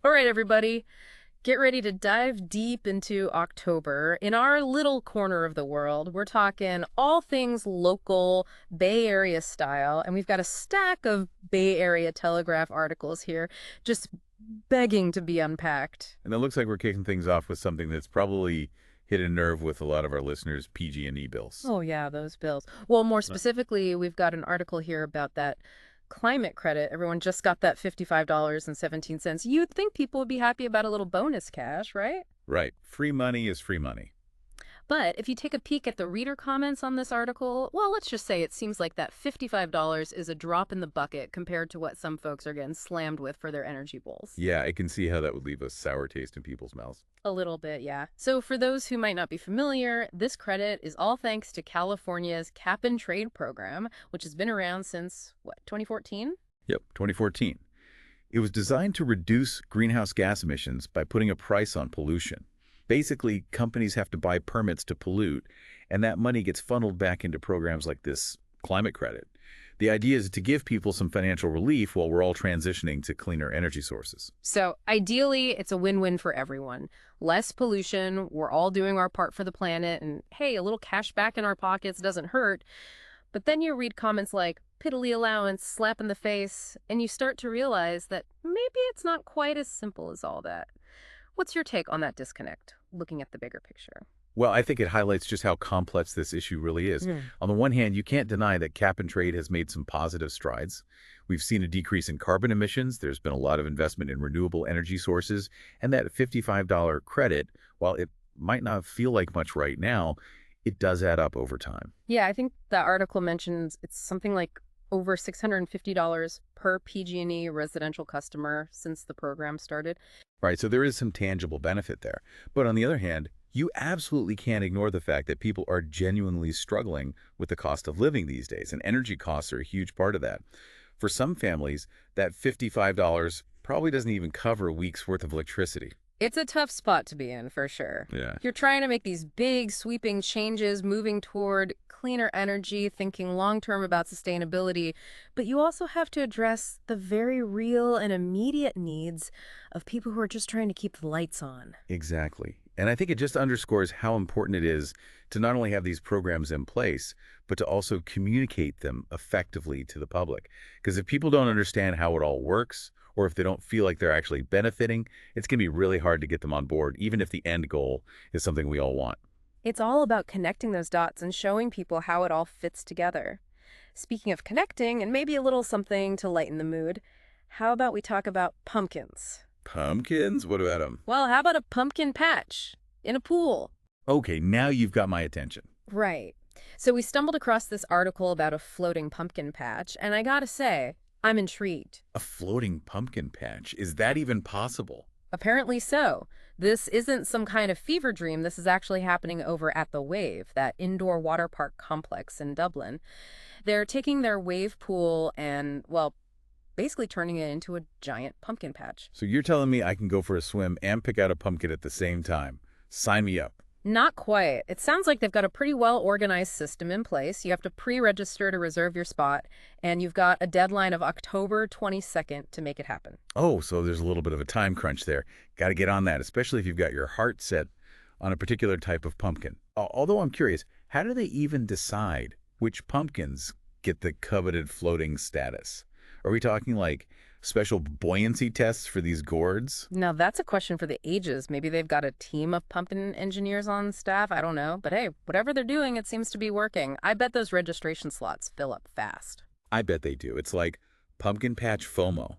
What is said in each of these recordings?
All right, everybody, get ready to dive deep into October. In our little corner of the world, we're talking all things local, Bay Area style, and we've got a stack of Bay Area Telegraph articles here just begging to be unpacked. And it looks like we're kicking things off with something that's probably hit a nerve with a lot of our listeners, PG&E bills. Oh, yeah, those bills. Well, more Right. specifically, we've got an article here about that climate credit. Everyone just got that $55.17. You'd think people would be happy about a little bonus cash, right? Right. Free money is free money. But if you take a peek at the reader comments on this article, well, let's just say it seems like that $55 is a drop in the bucket compared to what some folks are getting slammed with for their energy bills. Yeah, I can see how that would leave a sour taste in people's mouths. A little bit, yeah. So for those who might not be familiar, this credit is all thanks to California's cap and trade program, which has been around since, what, 2014? Yep, 2014. It was designed to reduce greenhouse gas emissions by putting a price on pollution. Basically, companies have to buy permits to pollute, and that money gets funneled back into programs like this climate credit. The idea is to give people some financial relief while we're all transitioning to cleaner energy sources. So ideally, it's a win-win for everyone. Less pollution, we're all doing our part for the planet, and hey, a little cash back in our pockets doesn't hurt. But then you read comments like piddly allowance, slap in the face, and you start to realize that maybe it's not quite as simple as all that. What's your take on that disconnect, looking at the bigger picture? Well, I think it highlights just how complex this issue really is. Mm. On the one hand, you can't deny that cap and trade has made some positive strides. We've seen a decrease in carbon emissions, there's been a lot of investment in renewable energy sources, and that $55 credit, while it might not feel like much right now, it does add up over time. Yeah, I think the article mentions it's something like over $650 per PG&E residential customer since the program started. Right, so there is some tangible benefit there. But on the other hand, you absolutely can't ignore the fact that people are genuinely struggling with the cost of living these days, and energy costs are a huge part of that. For some families, that $55 probably doesn't even cover a week's worth of electricity. It's a tough spot to be in, for sure. Yeah. You're trying to make these big, sweeping changes, moving toward cleaner energy, thinking long-term about sustainability, but you also have to address the very real and immediate needs of people who are just trying to keep the lights on. Exactly. And I think it just underscores how important it is to not only have these programs in place, but to also communicate them effectively to the public. Because if people don't understand how it all works, or if they don't feel like they're actually benefiting, it's going to be really hard to get them on board, even if the end goal is something we all want. It's all about connecting those dots and showing people how it all fits together. Speaking of connecting, and maybe a little something to lighten the mood, how about we talk about pumpkins? Pumpkins? What about them? Well, how about a pumpkin patch in a pool? Okay, now you've got my attention. Right. So we stumbled across this article about a floating pumpkin patch, and I gotta say, I'm intrigued. A floating pumpkin patch? Is that even possible? Apparently so. This isn't some kind of fever dream. This is actually happening over at the Wave, that indoor water park complex in Dublin. They're taking their wave pool and, well, basically turning it into a giant pumpkin patch. So you're telling me I can go for a swim and pick out a pumpkin at the same time? Sign me up. Not quite. It sounds like they've got a pretty well-organized system in place. You have to pre-register to reserve your spot, and you've got a deadline of October 22nd to make it happen. Oh, so there's a little bit of a time crunch there. Got to get on that, especially if you've got your heart set on a particular type of pumpkin. Although I'm curious, how do they even decide which pumpkins get the coveted floating status? Are we talking like special buoyancy tests for these gourds? Now, that's a question for the ages. Maybe they've got a team of pumpkin engineers on staff. I don't know. But hey, whatever they're doing, it seems to be working. I bet those registration slots fill up fast. I bet they do. It's like pumpkin patch FOMO.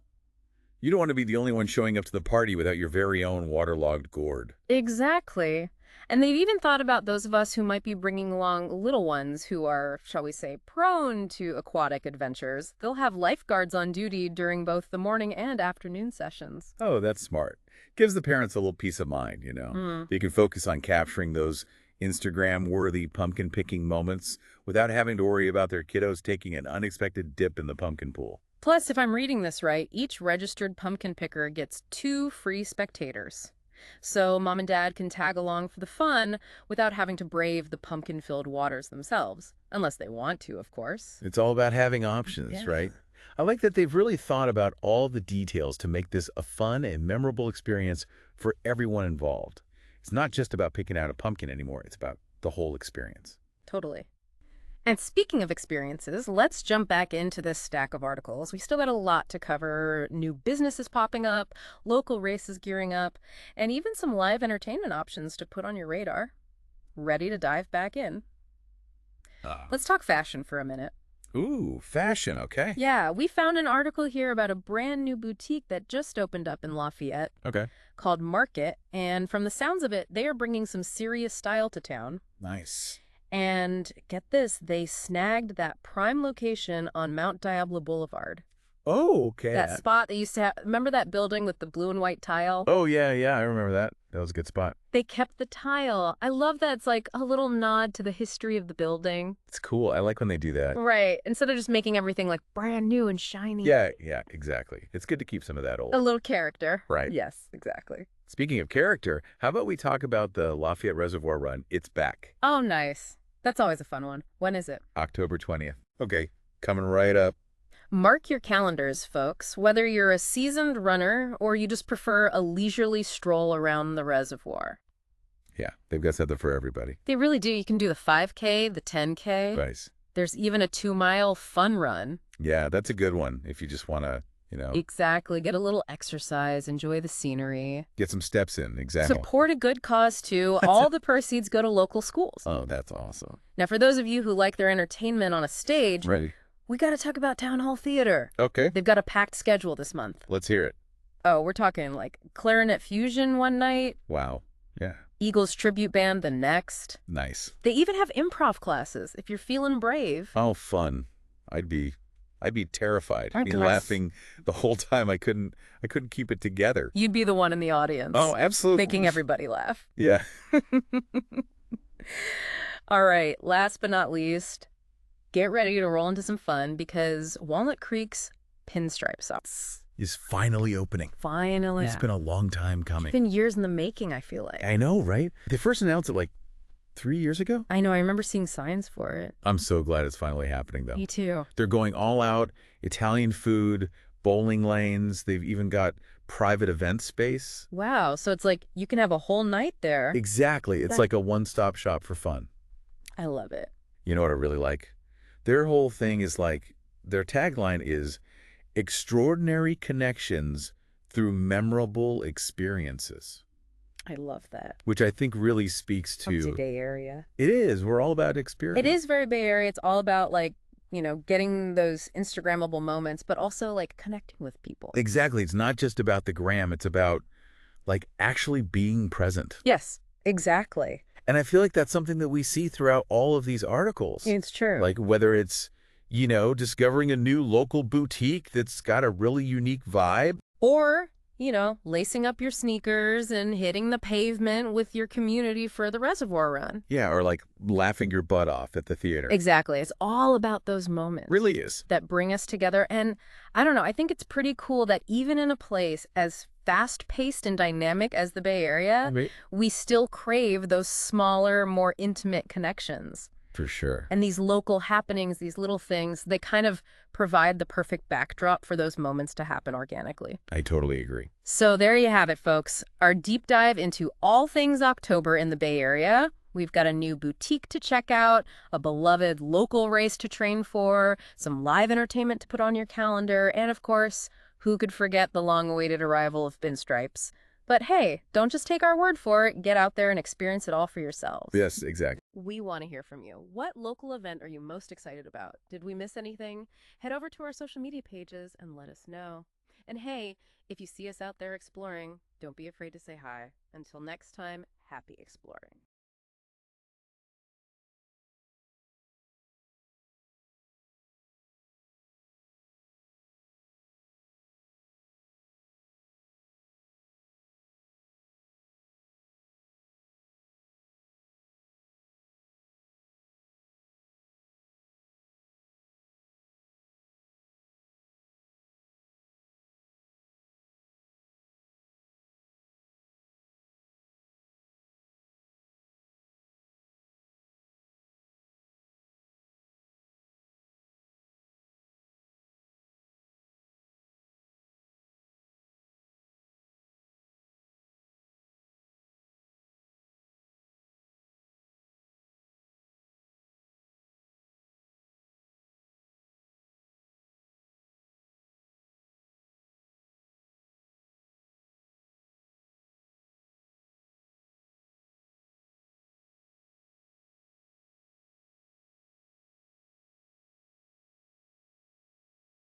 You don't want to be the only one showing up to the party without your very own waterlogged gourd. Exactly. And they've even thought about those of us who might be bringing along little ones who are, shall we say, prone to aquatic adventures. They'll have lifeguards on duty during both the morning and afternoon sessions. Oh, that's smart. Gives the parents a little peace of mind, you know. Hmm. They can focus on capturing those Instagram-worthy pumpkin picking moments without having to worry about their kiddos taking an unexpected dip in the pumpkin pool. Plus, if I'm reading this right, each registered pumpkin picker gets 2 free spectators. So mom and dad can tag along for the fun without having to brave the pumpkin-filled waters themselves. Unless they want to, of course. It's all about having options, Yeah. right? I like that they've really thought about all the details to make this a fun and memorable experience for everyone involved. It's not just about picking out a pumpkin anymore. It's about the whole experience. Totally. And speaking of experiences, let's jump back into this stack of articles. We still got a lot to cover: new businesses popping up, local races gearing up, and even some live entertainment options to put on your radar. Ready to dive back in? Uh, Let's talk fashion for a minute. Ooh, fashion, okay. Yeah, we found an article here about a brand new boutique that just opened up in Lafayette Okay. called Market, and from the sounds of it, they are bringing some serious style to town. Nice. And get this, they snagged that prime location on Mount Diablo Boulevard. Oh, okay. That spot they used to have, remember that building with the blue and white tile? Oh, yeah, yeah, I remember that. That was a good spot. They kept the tile. I love that. It's like a little nod to the history of the building. It's cool. I like when they do that. Right. Instead of just making everything like brand new and shiny. Yeah, yeah, exactly. It's good to keep some of that old. A little character. Right. Yes, exactly. Speaking of character, how about we talk about the Lafayette Reservoir Run? It's back. Oh, nice. That's always a fun one. When is it? October 20th. Okay, coming right up. Mark your calendars, folks. Whether you're a seasoned runner or you just prefer a leisurely stroll around the reservoir. Yeah, they've got something for everybody. They really do. You can do the 5K, the 10K. Nice. There's even a 2-mile fun run. Yeah, that's a good one if you just want to, Exactly. Get a little exercise, enjoy the scenery. get some steps in. Exactly. Support a good cause, too. All the proceeds go to local schools. Oh, that's awesome. Now, for those of you who like their entertainment on a stage, Ready? we got to talk about Town Hall Theater. Okay, They've got a packed schedule this month. let's hear it. Oh, we're talking like Clarinet Fusion one night, Wow. Yeah, Eagles Tribute Band the next. nice. They even have improv classes if you're feeling brave. Oh, fun. I'd be terrified. Aren't Be those- laughing the whole time. I couldn't keep it together. You'd be the one in the audience. Oh, absolutely. making everybody laugh. Yeah. All right, last but not least, get ready to roll into some fun because Walnut Creek's Pinstripe Shop. Is finally opening. Finally. It's been a long time coming. It's been years in the making, I feel like. I know, right? They first announced it like 3 years ago. I know, I remember seeing signs for it. I'm so glad it's finally happening, though. Me too. They're going all out. Italian food, bowling lanes. They've even got private event space. Wow, so it's like you can have a whole night there. Exactly. It's like a one-stop shop for fun. I love it. You know what I really like? Their whole thing is like, their tagline is extraordinary connections through memorable experiences, I love that. which I think really speaks Up to, Bay Area. it is, we're all about experience. It is very Bay Area. It's all about like, getting those Instagrammable moments, but also like connecting with people. Exactly. It's not just about the gram. It's about like actually being present. Yes, exactly. And I feel like that's something that we see throughout all of these articles. It's true. Like whether it's, discovering a new local boutique that's got a really unique vibe. Or, lacing up your sneakers and hitting the pavement with your community for the reservoir run. Yeah, or like laughing your butt off at the theater. Exactly. It's all about those moments. Really is. That bring us together. And I don't know, I think it's pretty cool that even in a place as fast-paced and dynamic as the Bay Area, we still crave those smaller, more intimate connections. For sure. And these local happenings, these little things, they kind of provide the perfect backdrop for those moments to happen organically. I totally agree. So there you have it, folks. Our deep dive into all things October in the Bay Area. We've got a new boutique to check out, a beloved local race to train for, some live entertainment to put on your calendar, and of course, who could forget the long-awaited arrival of Pinstripes? But hey, don't just take our word for it. Get out there and experience it all for yourselves. Yes, exactly. We want to hear from you. What local event are you most excited about? Did we miss anything? Head over to our social media pages and let us know. And hey, if you see us out there exploring, don't be afraid to say hi. Until next time, happy exploring.